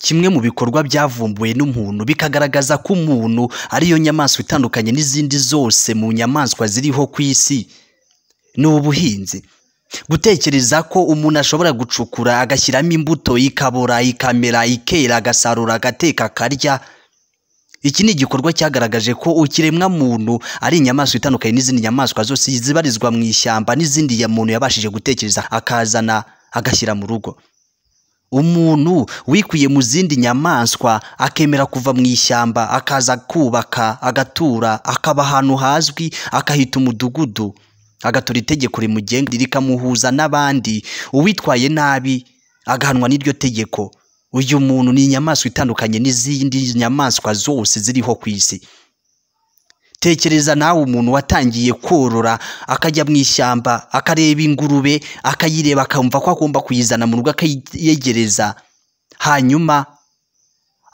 kimwe mu bikorwa byavumbuwe n'umuntu bikagaragaza ko umuntu ariyo nyamaswa itandukanye n'izindi zose mu nyamaswa ziriho ku isi ni ubuhinzi. Gutekereza ko umuntu ashobora gucukura agashyiramo imbuto ikabora ikamera ikera agasarura agateka akarya, iki ni igikorwa cyagaragaje ko ukiremwa muntu ari inyamaswa itandukanye n'izindi nyamaswa zose zibarizwa mu ishyamba n'izindi muntu yabashije gutekereza akazana agashyira mu rugo. Umuntu wikuye mu zindi nyamaswa akemera kuva mu ishyamba akaza kubaka agatura akaba ahantu hazwi akahita umudugudu, agatora itegeko rimugenga rikamuhuza n'abandi, uwitwaye nabi agahanwa n'iryo tegeko. Uyu muntu ni inyamaswa itandukanye n'izindi nyamaswa zose ziriho ku isi. Tekereza nawe umuntu watangiye korora akajya mu ishyamba akareba ingurube akayireba akumva ko agomba kuyizana mu rugo akayegereza, hanyuma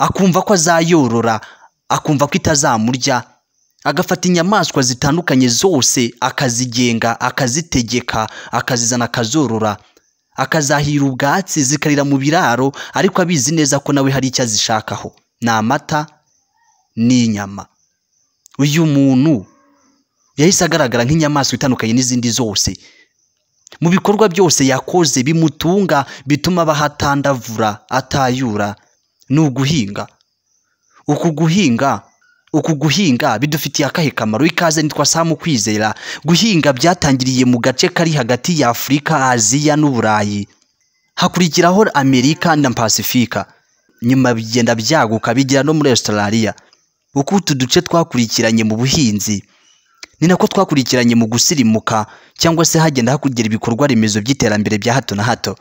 akumva ko azayorora akumva ko itazamurya, agafata inyamaswa zitandukanye zose akazigenga akazitegeka akazizana akazorora, akazahira ubwatsi zikarira mu biraro ariko abizi neza ko nawe hari icyo azishakaho, ni amata n'inyama. Uyu muntu yahise agaragara nk'inyamaswa itandukanye n'izindi zose. Mu bikorwa byose yakoze bimutunga bituma bahatandavura atayura ni uguhinga. Uku guhinga bidufitiye akahe kamaro? Ikaze nitwa Sam Kwizera. Guhinga byatangiriye mu gace kari hagati ya Afurika, Aziya n'Uburayi, hakurikiraho Amerika na Pasifika, nyuma bigenda byaguka bigera no muri Australia. Uko utu duce twakurikiranye mu buhinzi ni nako twakurikiranye mu gusirimuka cyangwa se hagenda hakugera ibikorwa remezo by'iterambere bya hato na hato.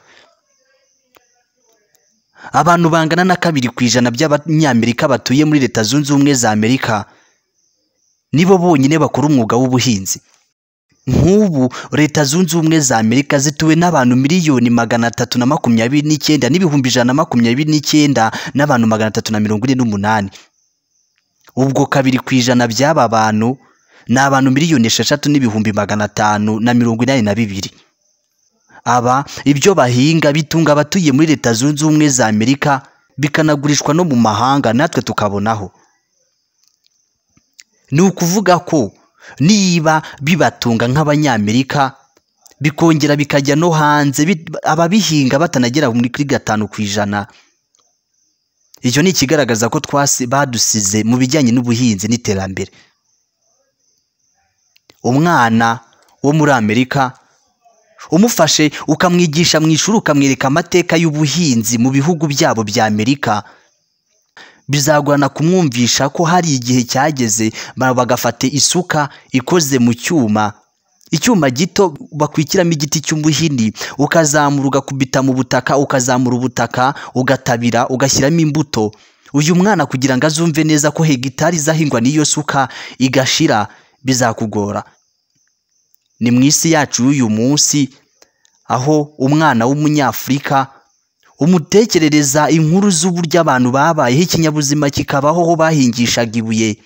Abantu bangana na 2% by'abanyamerika batuye muri Leta Zunze Ubumwe za Amerika nibo bonyine bakora umwuga w'ubuhinzi. Nk'ubu Leta Zunze Ubumwe za Amerika zituwe n'abantu 329 n'ibihumbi 129 n'abantu 348. Ubwo 2% by'aba bantu ni abantu 6,582,000. Aba ibyo bahinga bitunga abatuye muri Leta Zunze Ubumwe za Amerika bikanagurishwa no mu mahanga natwe tukabonaho. Ni ukuvuga ko niba bibatunga nk'abanyamerika bikongera bikajya no hanze, ababihinga batanagera muri 5%. Icyo ni ikigaragaza ko badusize mu bijyanye n'ubuhinzi n'iterambere. Umwana wo muri Amerika umufashe ukamwigisha mu ishuri ukamwereka amateka y'ubuhinzi mu bihugu byabo bya Amerika, bizagorana kumwumvisha ko hari igihe cyageze bagafata isuka ikoze mu icyuma gito bakwikiramo igiti cy'umuhini, ukazamura ugakubita mu butaka, ukazamura ubutaka ugatabira ugashyiramo imbuto. Uyu mwana kugira ngo azumve neza ko hegitari zahingwa n'iyo suka igashira bizakugora. Ni mu isi yacu y'uyu munsi aho umwana w'umunyafurika umutekerereza inkuru z'uburyo abantu babayeho, ikinyabuzima kikabaho aho bahingishaga ibuye,